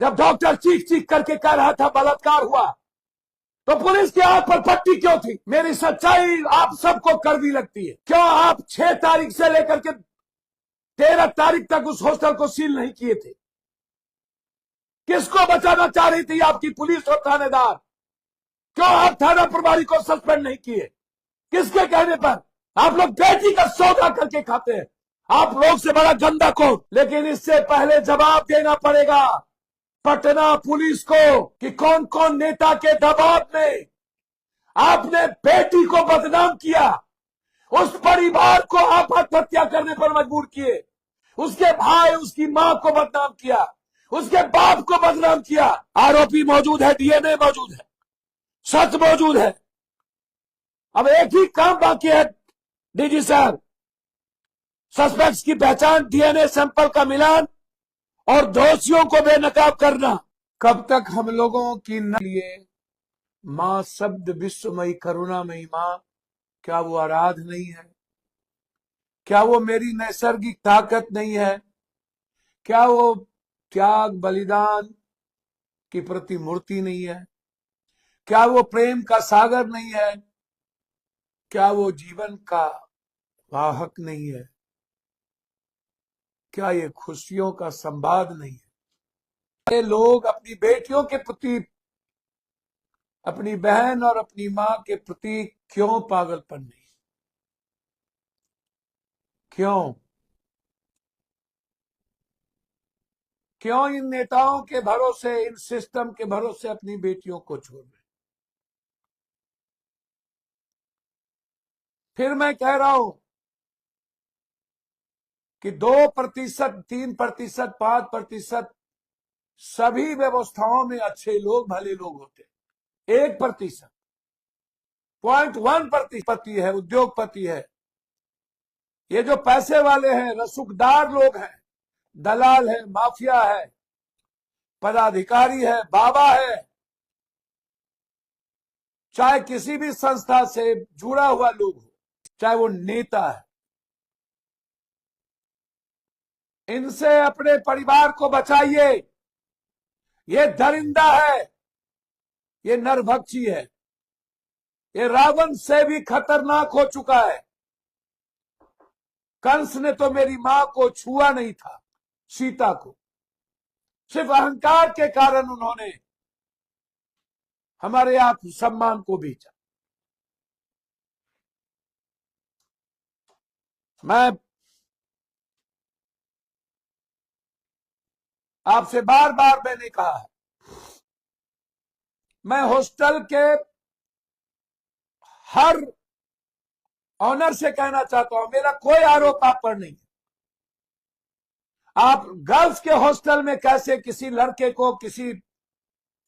जब डॉक्टर चीख चीख करके कह रहा था बलात्कार हुआ, तो पुलिस के हाथ पर पट्टी क्यों थी? मेरी सच्चाई आप सबको कड़वी लगती है। क्यों आप 6 तारीख से लेकर के 13 तारीख तक उस हॉस्टल को सील नहीं किए थे? किसको बचाना चाह रही थी आपकी पुलिस और थानेदार? क्यों आप थाना प्रभारी को सस्पेंड नहीं किए? किसके कहने पर? आप लोग बेटी का सौदा करके खाते हैं। आप लोग से बड़ा गंदा कौन? लेकिन इससे पहले जवाब देना पड़ेगा पटना पुलिस को कि कौन कौन नेता के दबाव में आपने बेटी को बदनाम किया, उस परिवार को आप आत्महत्या करने पर मजबूर किए, उसके भाई उसकी मां को बदनाम किया, उसके बाप को बदनाम किया। आरोपी मौजूद है, डीएनए मौजूद है, सच मौजूद है। अब एक ही काम बाकी है डीजी साहब, सस्पेक्ट्स की पहचान, डीएनए सैंपल का मिलान और दोषियों को बेनकाब करना। कब तक हम लोगों की न लिए मां शब्द विश्वमयी करुणामयी मां, क्या वो आराध नहीं है? क्या वो मेरी नैसर्गिक ताकत नहीं है? क्या वो त्याग बलिदान की प्रति मूर्ति नहीं है? क्या वो प्रेम का सागर नहीं है? क्या वो जीवन का वाहक नहीं है? क्या ये खुशियों का संवाद नहीं है? ये लोग अपनी बेटियों के प्रति, अपनी बहन और अपनी मां के प्रति क्यों पागलपन नहीं? क्यों क्यों इन नेताओं के भरोसे, इन सिस्टम के भरोसे अपनी बेटियों को छोड़ रहे? फिर मैं कह रहा हूं कि 2%, 3%, 5% सभी व्यवस्थाओं में अच्छे लोग, भले लोग होते। 1%, 0.1% है उद्योगपति है। ये जो पैसे वाले हैं, रसूखदार लोग हैं, दलाल है, माफिया है, पदाधिकारी है, बाबा है, चाहे किसी भी संस्था से जुड़ा हुआ लोग हो, चाहे वो नेता है, इनसे अपने परिवार को बचाइए। ये दरिंदा है, ये नरभक्षी है, ये रावण से भी खतरनाक हो चुका है। कंस ने तो मेरी मां को छुआ नहीं था, सीता को। सिर्फ अहंकार के कारण उन्होंने हमारे आत्मसम्मान को बेचा। मैं आपसे बार बार मैंने कहा है, मैं हॉस्टल के हर ऑनर से कहना चाहता हूं, मेरा कोई आरोप आप पर नहीं है। आप गर्ल्स के हॉस्टल में कैसे किसी लड़के को, किसी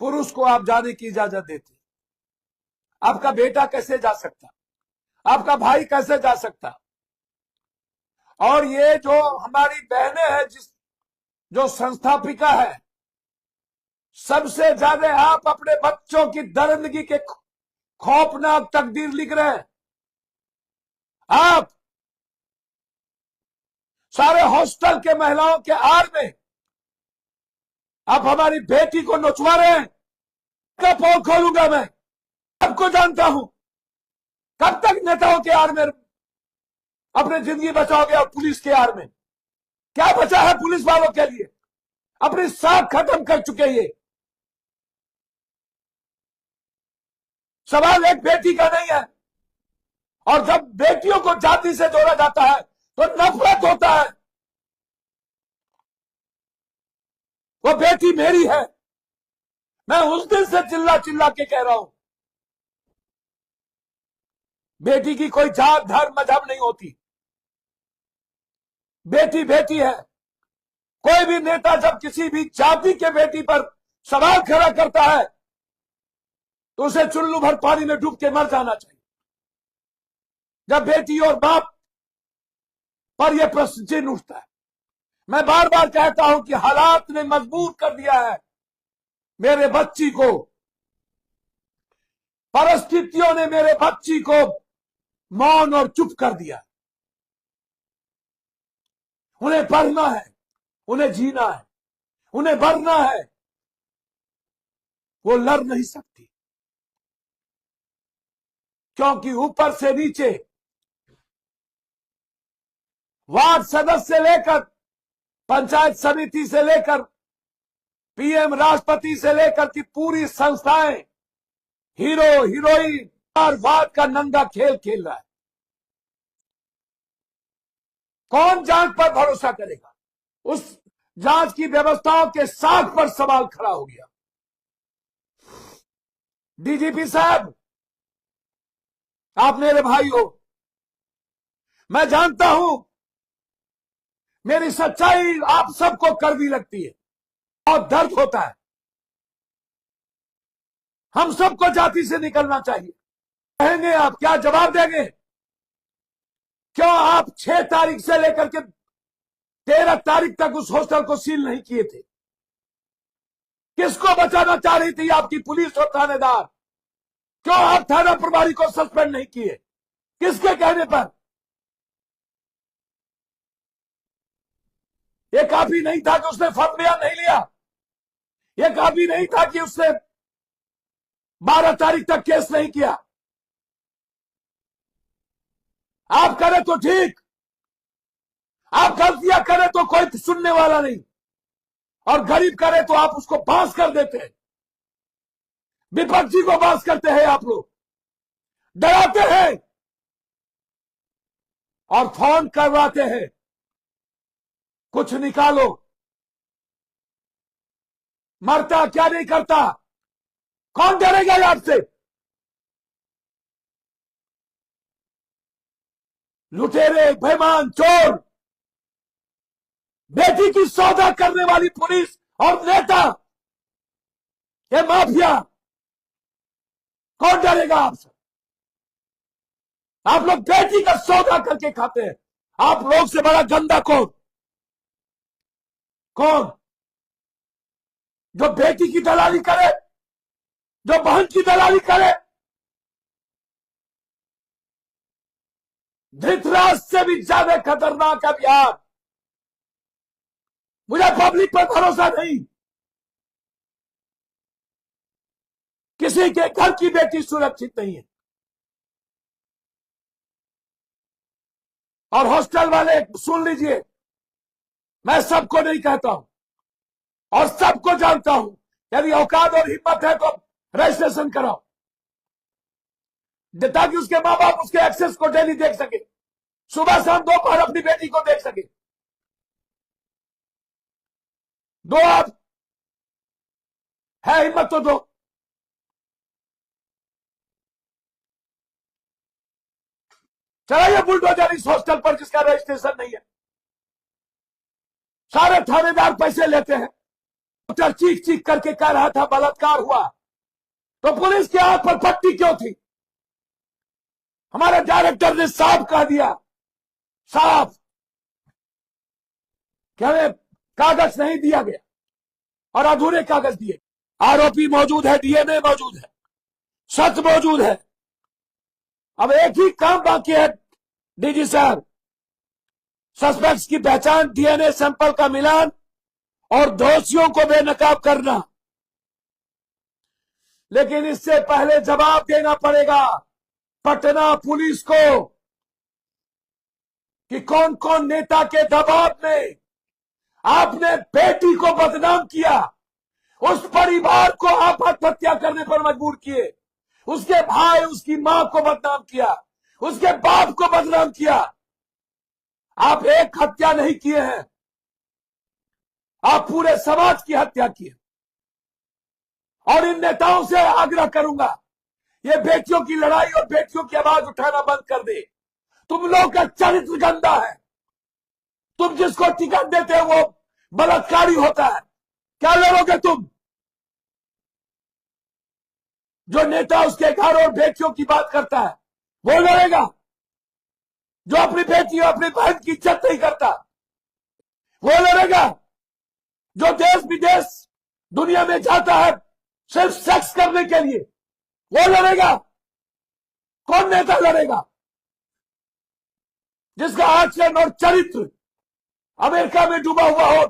पुरुष को आप जाने की इजाजत देते? आपका बेटा कैसे जा सकता? आपका भाई कैसे जा सकता? और ये जो हमारी बहनें हैं, जो संस्थापिका है, सबसे ज्यादा आप अपने बच्चों की दरिंदगी के खौफनाक तकदीर लिख रहे हैं। आप सारे हॉस्टल के महिलाओं के आड़ में आप हमारी बेटी को नोचवा रहे हैं। कब पोल खोलूंगा मैं? सबको जानता हूं। कब तक नेताओं के आड़ में अपनी जिंदगी बचाओगे और पुलिस के आड़ में? क्या बचा है पुलिस वालों के लिए? अपनी साख खत्म कर चुके ये। सवाल एक बेटी का नहीं है। और जब बेटियों को जाति से जोड़ा जाता है तो नफरत होता है। वो बेटी मेरी है। मैं उस दिन से चिल्ला चिल्ला के कह रहा हूं, बेटी की कोई जात, धर्म, मजहब नहीं होती। बेटी बेटी है। कोई भी नेता जब किसी भी जाति के बेटी पर सवाल खड़ा करता है तो उसे चुल्लू भर पानी में डूब के मर जाना चाहिए। जब बेटी और बाप पर यह प्रश्न चिन्ह उठता है, मैं बार बार कहता हूं कि हालात ने मजबूर कर दिया है मेरे बच्ची को, परिस्थितियों ने मेरे बच्ची को मौन और चुप कर दिया। उन्हें पढ़ना है, उन्हें जीना है, उन्हें बढ़ना है, वो लड़ नहीं सकती, क्योंकि ऊपर से नीचे वार्ड सदस्य से लेकर पंचायत समिति से लेकर पीएम राष्ट्रपति से लेकर की पूरी संस्थाएं हीरो हीरोइन और वाद का नंगा खेल खेल रहा है। कौन जांच पर भरोसा करेगा? उस जांच की व्यवस्थाओं के साख पर सवाल खड़ा हो गया। डीजीपी साहब, आप मेरे भाई हो, मैं जानता हूं मेरी सच्चाई आप सबको कड़वी लगती है और दर्द होता है। हम सबको जाति से निकलना चाहिए। कहेंगे आप, क्या जवाब देंगे? क्यों आप 6 तारीख से लेकर के 13 तारीख तक उस हॉस्टल को सील नहीं किए थे? किसको बचाना चाह रही थी आपकी पुलिस और थानेदार? क्यों आप थाना प्रभारी को सस्पेंड नहीं किए? किसके कहने पर? यह काफी नहीं था कि उसने फर्म बयान नहीं लिया? यह काफी नहीं था कि उसने 12 तारीख तक केस नहीं किया? आप करें तो ठीक, आप गलतियां करें तो कोई सुनने वाला नहीं, और गरीब करे तो आप उसको पास कर देते हैं। विपक्षी को पास करते हैं आप लोग, डराते हैं और फोन करवाते हैं, कुछ निकालो। मरता क्या नहीं करता? कौन डरेगा आपसे? लुटेरे, बेईमान, चोर, बेटी की सौदा करने वाली पुलिस और नेता, ये माफिया, कौन डरेगा आपसे? आप लोग बेटी का सौदा करके खाते हैं। आप लोग से बड़ा गंदा कौन? कौन? जो बेटी की दलाली करे, जो बहन की दलाली करे। धृतराज से भी ज्यादा खतरनाक है बिहार। मुझे पब्लिक पर भरोसा नहीं। किसी के घर की बेटी सुरक्षित नहीं है। और हॉस्टल वाले सुन लीजिए, मैं सबको नहीं कहता हूं और सबको जानता हूं। यदि औकात और हिम्मत है तो रजिस्ट्रेशन कराओ, ताकि उसके मां बाप उसके एक्सेस को डेली देख सके, सुबह शाम दोपहर अपनी बेटी को देख सके। दो, आप है हिम्मत तो दो। चलाइए बुलडोजर इस हॉस्टल पर जिसका रजिस्ट्रेशन नहीं है। सारे थानेदार पैसे लेते हैं। डॉक्टर चीख चीख करके कह रहा था बलात्कार हुआ, तो पुलिस के हाथ पर पट्टी क्यों थी? हमारे डायरेक्टर ने साफ कह दिया, साफ, कि हमें कागज नहीं दिया गया और अधूरे कागज दिए। आरोपी मौजूद है, डीएनए मौजूद है, सच मौजूद है। अब एक ही काम बाकी है डीजी साहब, सस्पेक्ट्स की पहचान, डीएनए सैंपल का मिलान और दोषियों को बेनकाब करना। लेकिन इससे पहले जवाब देना पड़ेगा पटना पुलिस को कि कौन कौन नेता के दबाव में आपने बेटी को बदनाम किया, उस परिवार को आप आत्महत्या करने पर मजबूर किए, उसके भाई उसकी मां को बदनाम किया, उसके बाप को बदनाम किया। आप एक हत्या नहीं किए हैं, आप पूरे समाज की हत्या किए। और इन नेताओं से आग्रह करूंगा, ये बेटियों की लड़ाई और बेटियों की आवाज उठाना बंद कर दे। तुम लोग का चरित्र गंदा है। तुम जिसको टिकट देते हो वो बलात्कारी होता है। क्या लड़ोगे तुम? जो नेता उसके घर और बेटियों की बात करता है वो लड़ेगा। जो अपनी बेटी और अपनी बहन की इज्जत नहीं करता वो लड़ेगा। जो देश विदेश दुनिया में जाता है सिर्फ सेक्स करने के लिए वो लड़ेगा। कौन नेता लड़ेगा? जिसका आचरण और चरित्र अमेरिका में डूबा हुआ हो,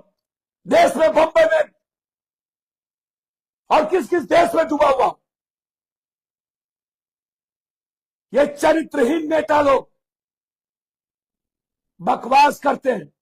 देश में, बंबई में और किस किस देश में डूबा हुआ। ये चरित्रहीन नेता लोग बकवास करते हैं।